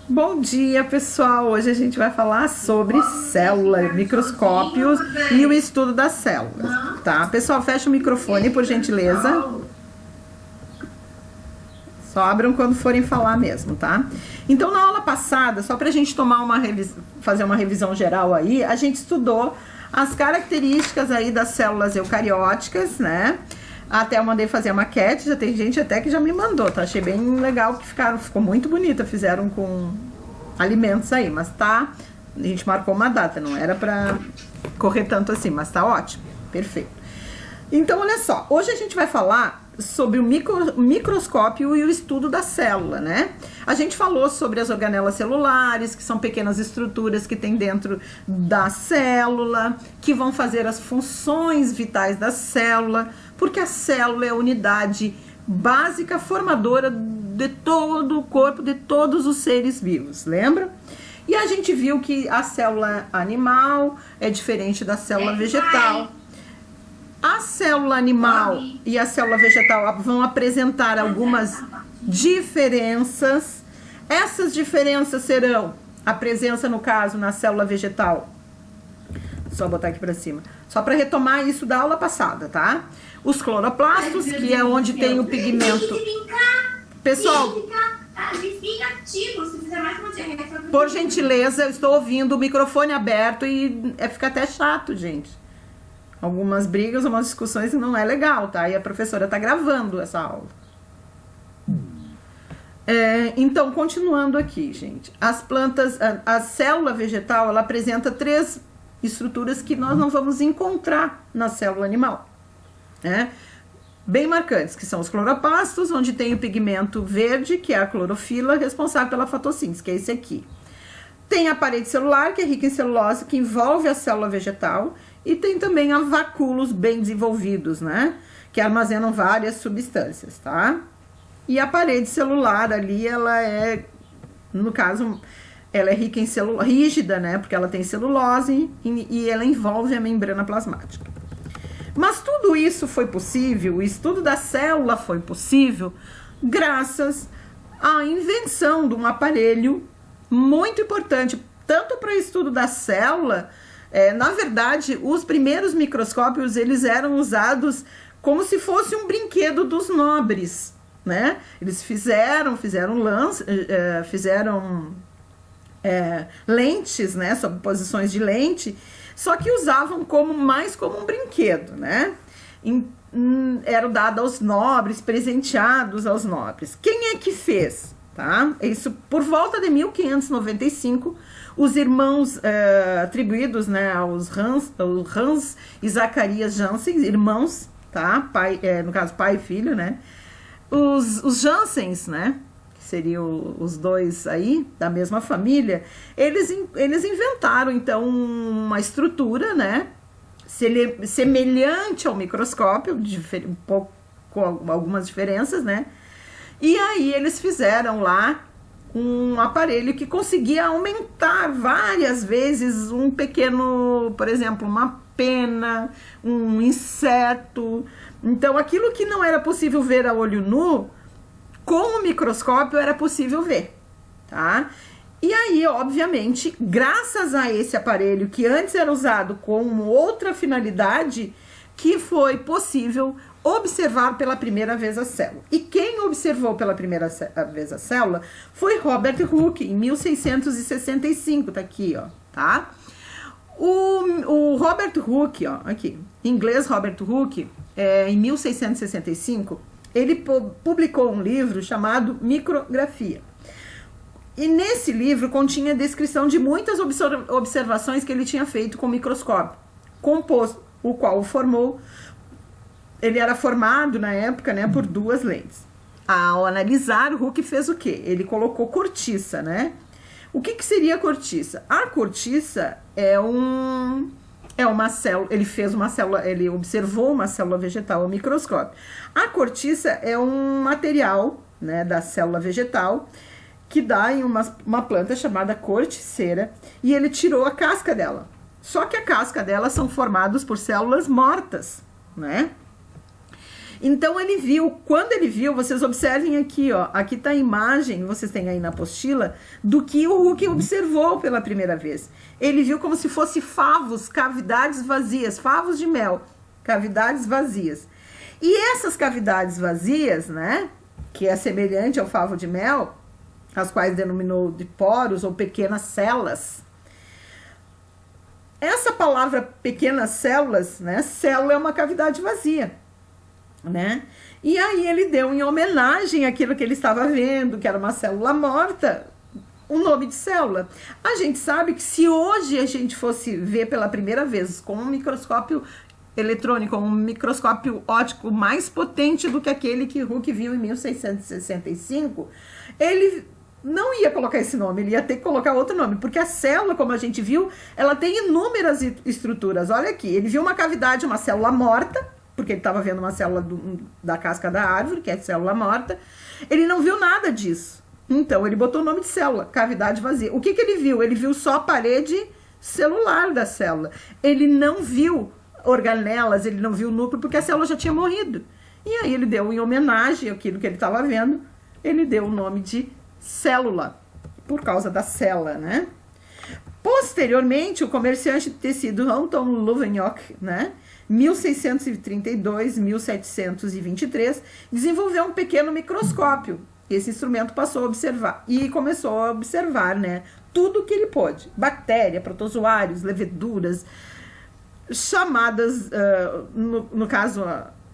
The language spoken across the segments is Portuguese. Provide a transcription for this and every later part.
Bom dia, pessoal! Hoje a gente vai falar sobre células, microscópios e o estudo das células, tá? Pessoal, fecha o microfone, por gentileza. Só abram quando forem falar mesmo, tá? Então, na aula passada, só pra gente fazer uma revisão geral aí, a gente estudou as características aí das células eucarióticas, né? Até eu mandei fazer a maquete, já tem gente até que já me mandou, tá? Achei bem legal que ficou muito bonita, fizeram com alimentos aí, mas tá, a gente marcou uma data, não era pra correr tanto assim, mas tá ótimo, perfeito. Então, olha só, hoje a gente vai falar sobre o microscópio e o estudo da célula, né? A gente falou sobre as organelas celulares, que são pequenas estruturas que tem dentro da célula, que vão fazer as funções vitais da célula, porque a célula é a unidade básica formadora de todo o corpo, de todos os seres vivos, lembra? E a gente viu que a célula animal é diferente da célula vegetal. A célula animal e a célula vegetal vão apresentar algumas diferenças. Essas diferenças serão a presença, no caso, na célula vegetal. Só botar aqui para cima. Só para retomar isso da aula passada, tá? Os cloroplastos, que é onde tem o pigmento. Pessoal, por gentileza, eu estou ouvindo o microfone aberto e fica até chato, gente. Algumas brigas, algumas discussões não é legal, tá? E a professora tá gravando essa aula. Então, continuando aqui, gente. As plantas, a célula vegetal, ela apresenta três estruturas que nós não vamos encontrar na célula animal, né? Bem marcantes, que são os cloroplastos, onde tem o pigmento verde, que é a clorofila, responsável pela fotossíntese, que é esse aqui. Tem a parede celular, que é rica em celulose, que envolve a célula vegetal, e tem também a vacúolos bem desenvolvidos, né? Que armazenam várias substâncias, tá? E a parede celular ali, ela é, no caso, ela é rica em celulose, rígida, né? Porque ela tem celulose e ela envolve a membrana plasmática. Mas tudo isso foi possível, o estudo da célula foi possível graças à invenção de um aparelho muito importante, tanto para o estudo da célula. Na verdade, os primeiros microscópios, eles eram usados como se fosse um brinquedo dos nobres, né? Eles fizeram lentes, né? Sob posições de lente, só que usavam mais como um brinquedo, né? Era dado aos nobres, presenteados aos nobres. Quem é que fez? Tá? Isso por volta de 1595, os irmãos atribuídos, né, aos Hans e Zacarias Janssen, irmãos, tá? No caso, pai e filho, né? Os Jansens, né? Que seriam os dois aí, da mesma família, eles inventaram, então, uma estrutura, né? Semelhante ao microscópio, um pouco, com algumas diferenças, né? E aí eles fizeram lá um aparelho que conseguia aumentar várias vezes um pequeno, por exemplo, uma pena, um inseto. Então, aquilo que não era possível ver a olho nu, com o microscópio era possível ver, tá? E aí, obviamente, graças a esse aparelho que antes era usado com outra finalidade, que foi possível observar pela primeira vez a célula. E quem observou pela primeira vez a célula foi Robert Hooke, em 1665, tá aqui, ó, tá? O Robert Hooke, ó, aqui, em inglês Robert Hooke, em 1665, ele publicou um livro chamado Micrografia. E nesse livro continha a descrição de muitas observações que ele tinha feito com o microscópio composto, o qual formou. Ele era formado na época, né, por duas lentes. Ao analisar, o Hooke fez o quê? Ele colocou cortiça, né? O que seria a cortiça? A cortiça é uma célula. Ele fez uma célula, ele observou uma célula vegetal ao microscópio. A cortiça é um material, né, da célula vegetal que dá em uma planta chamada corticeira, e ele tirou a casca dela. Só que a casca dela são formadas por células mortas, né? Então ele viu, quando ele viu, vocês observem aqui, ó, aqui está a imagem, vocês têm aí na apostila, do que o Hooke observou pela primeira vez. Ele viu como se fosse favos, cavidades vazias, favos de mel, cavidades vazias. E essas cavidades vazias, né, que é semelhante ao favo de mel, as quais denominou de poros ou pequenas células. Essa palavra pequenas células, né, célula é uma cavidade vazia, né? E aí ele deu em homenagem àquilo que ele estava vendo, que era uma célula morta, o nome de célula. A gente sabe que se hoje a gente fosse ver pela primeira vez com um microscópio eletrônico, um microscópio óptico mais potente do que aquele que Hooke viu em 1665, ele não ia colocar esse nome, ele ia ter que colocar outro nome, porque a célula, como a gente viu, ela tem inúmeras estruturas. Olha aqui, ele viu uma cavidade, uma célula morta, porque ele estava vendo uma célula da casca da árvore, que é célula morta. Ele não viu nada disso. Então, ele botou o nome de célula, cavidade vazia. O que que ele viu? Ele viu só a parede celular da célula. Ele não viu organelas, ele não viu o núcleo, porque a célula já tinha morrido. E aí ele deu, em homenagem àquilo que ele estava vendo, ele deu o nome de célula, por causa da célula, né? Posteriormente, o comerciante de tecido Anton Louvignac, né, 1632-1723, desenvolveu um pequeno microscópio. Esse instrumento passou a observar e começou a observar, né, tudo que ele pôde: bactéria, protozoários, leveduras, chamadas, no caso,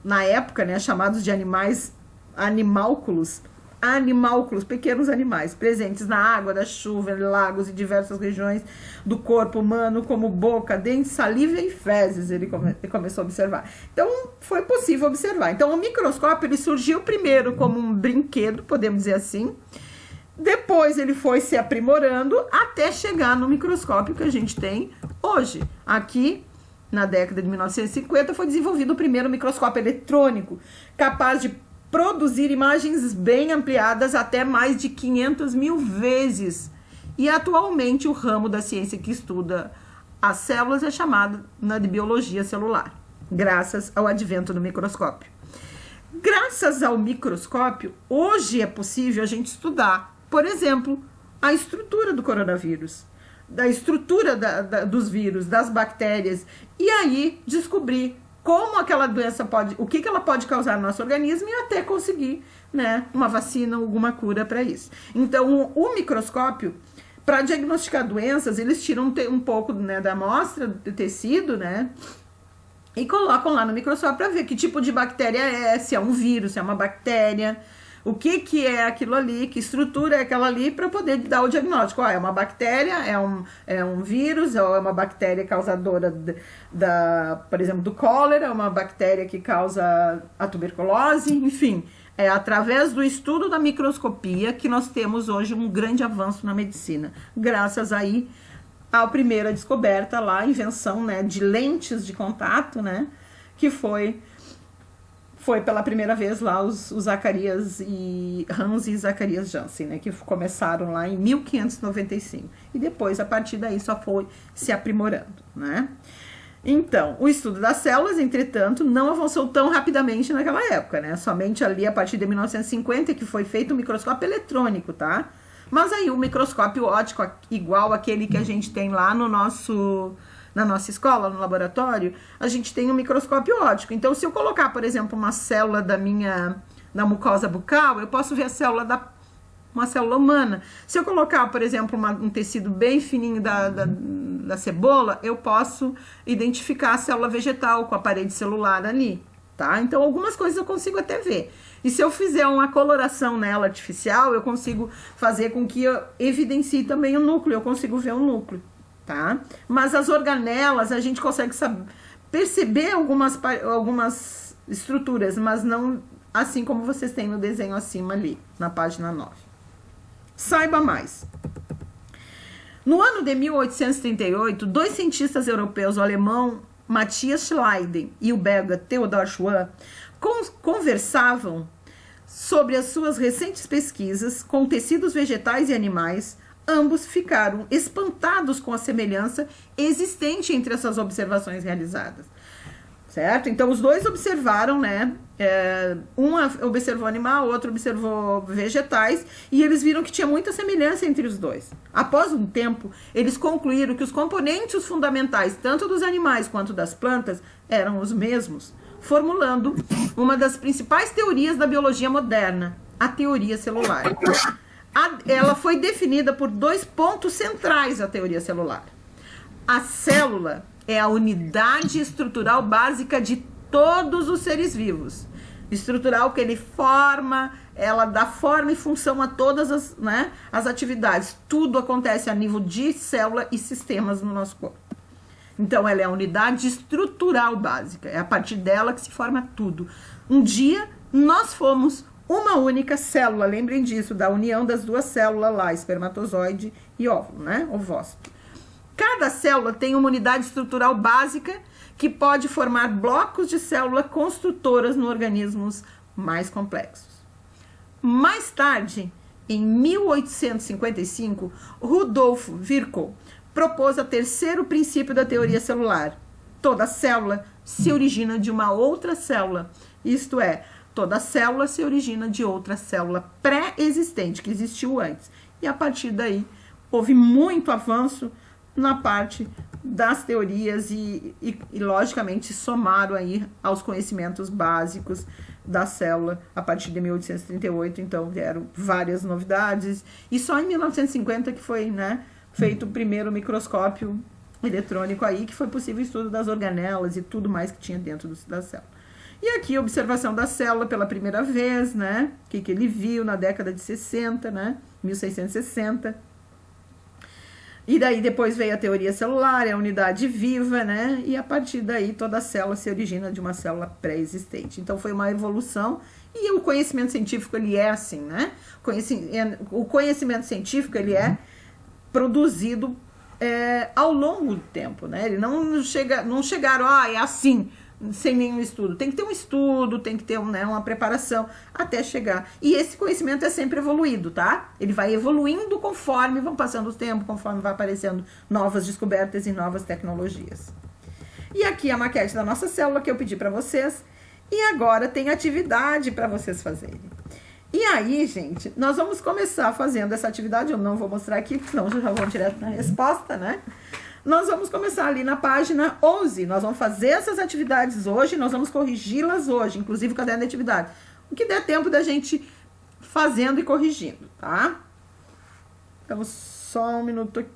na época, né, chamados de animálculos, pequenos animais, presentes na água, da chuva, lagos e diversas regiões do corpo humano, como boca, dentes, saliva e fezes, ele começou a observar. Então, foi possível observar. Então, o microscópio, ele surgiu primeiro como um brinquedo, podemos dizer assim. Depois, ele foi se aprimorando até chegar no microscópio que a gente tem hoje. Aqui, na década de 1950, foi desenvolvido o primeiro microscópio eletrônico, capaz de produzir imagens bem ampliadas até mais de 500 mil vezes. E atualmente o ramo da ciência que estuda as células é chamado de biologia celular, graças ao advento do microscópio. Graças ao microscópio, hoje é possível a gente estudar, por exemplo, a estrutura do coronavírus, da estrutura dos vírus, das bactérias, e aí descobrir como aquela doença pode, o que ela pode causar no nosso organismo e até conseguir, né, uma vacina, alguma cura para isso. Então, o microscópio, para diagnosticar doenças, eles tiram um pouco, né, da amostra do tecido, né, e colocam lá no microscópio para ver que tipo de bactéria é, se é um vírus, se é uma bactéria, o que é aquilo ali, que estrutura é aquela ali, para poder dar o diagnóstico. É uma bactéria, é um vírus, ou é uma bactéria causadora por exemplo, do cólera, uma bactéria que causa a tuberculose, enfim. É através do estudo da microscopia que nós temos hoje um grande avanço na medicina, graças aí à primeira descoberta lá, a invenção, né, de lentes de contato, né, que foi pela primeira vez lá os Zacarias e Hans e Zacarias Janssen, né, que começaram lá em 1595. E depois, a partir daí, só foi se aprimorando, né? Então, o estudo das células, entretanto, não avançou tão rapidamente naquela época, né? Somente ali, a partir de 1950, que foi feito o microscópio eletrônico, tá? Mas aí o microscópio óptico, igual aquele que a gente tem lá na nossa escola, no laboratório, a gente tem um microscópio óptico. Então, se eu colocar, por exemplo, uma célula da mucosa bucal, eu posso ver uma célula humana. Se eu colocar, por exemplo, um tecido bem fininho da cebola, eu posso identificar a célula vegetal com a parede celular ali, tá? Então, algumas coisas eu consigo até ver. E se eu fizer uma coloração nela artificial, eu consigo fazer com que eu evidencie também o núcleo, eu consigo ver o núcleo, tá? Mas as organelas, a gente consegue perceber algumas estruturas, mas não assim como vocês têm no desenho acima ali, na página 9. Saiba mais. No ano de 1838, dois cientistas europeus, o alemão Matthias Schleiden e o belga Theodor Schwann, conversavam sobre as suas recentes pesquisas com tecidos vegetais e animais. Ambos ficaram espantados com a semelhança existente entre essas observações realizadas. certo? Então, os dois observaram, né? Um observou animal, o outro observou vegetais, e eles viram que tinha muita semelhança entre os dois. Após um tempo, eles concluíram que os componentes fundamentais, tanto dos animais quanto das plantas, eram os mesmos, formulando uma das principais teorias da biologia moderna, a teoria celular. Ela foi definida por 2 pontos centrais da teoria celular. A célula é a unidade estrutural básica de todos os seres vivos. Estrutural que ele forma, ela dá forma e função a todas as, né, as atividades. Tudo acontece a nível de célula e sistemas no nosso corpo. Então, ela é a unidade estrutural básica. É a partir dela que se forma tudo. Um dia, nós fomos uma única célula. Lembrem disso, da união das 2 células lá, espermatozoide e óvulo, né? Ovócito. Cada célula tem uma unidade estrutural básica que pode formar blocos de célula construtoras no organismos mais complexos. Mais tarde, em 1855, Rudolf Virchow propôs o 3º princípio da teoria celular. Toda célula se origina de uma outra célula. Isto é, toda célula se origina de outra célula pré-existente, que existiu antes. E a partir daí, houve muito avanço na parte das teorias e logicamente somaram aí aos conhecimentos básicos da célula a partir de 1838, então vieram várias novidades, e só em 1950 que foi, né, feito o primeiro microscópio eletrônico aí, que foi possível o estudo das organelas e tudo mais que tinha dentro da célula. E aqui a observação da célula pela primeira vez, né, que ele viu na década de 60, né, 1660. E daí depois veio a teoria celular, a unidade viva, né? E a partir daí toda célula se origina de uma célula pré-existente. Então foi uma evolução, e o conhecimento científico ele é assim, né? O conhecimento científico ele é produzido ao longo do tempo, né? Ele não chegaram, é assim, sem nenhum estudo. Tem que ter um estudo, tem que ter uma preparação até chegar. E esse conhecimento é sempre evoluído, tá? Ele vai evoluindo conforme vão passando o tempo, conforme vai aparecendo novas descobertas e novas tecnologias. E aqui a maquete da nossa célula que eu pedi para vocês. E agora tem atividade para vocês fazerem. E aí, gente, nós vamos começar fazendo essa atividade. Eu não vou mostrar aqui, senão já vou direto na resposta, né? Nós vamos começar ali na página 11. Nós vamos fazer essas atividades hoje, nós vamos corrigi-las hoje, inclusive o caderno de atividade. O que der tempo da gente fazendo e corrigindo, tá? Então, só um minuto aqui.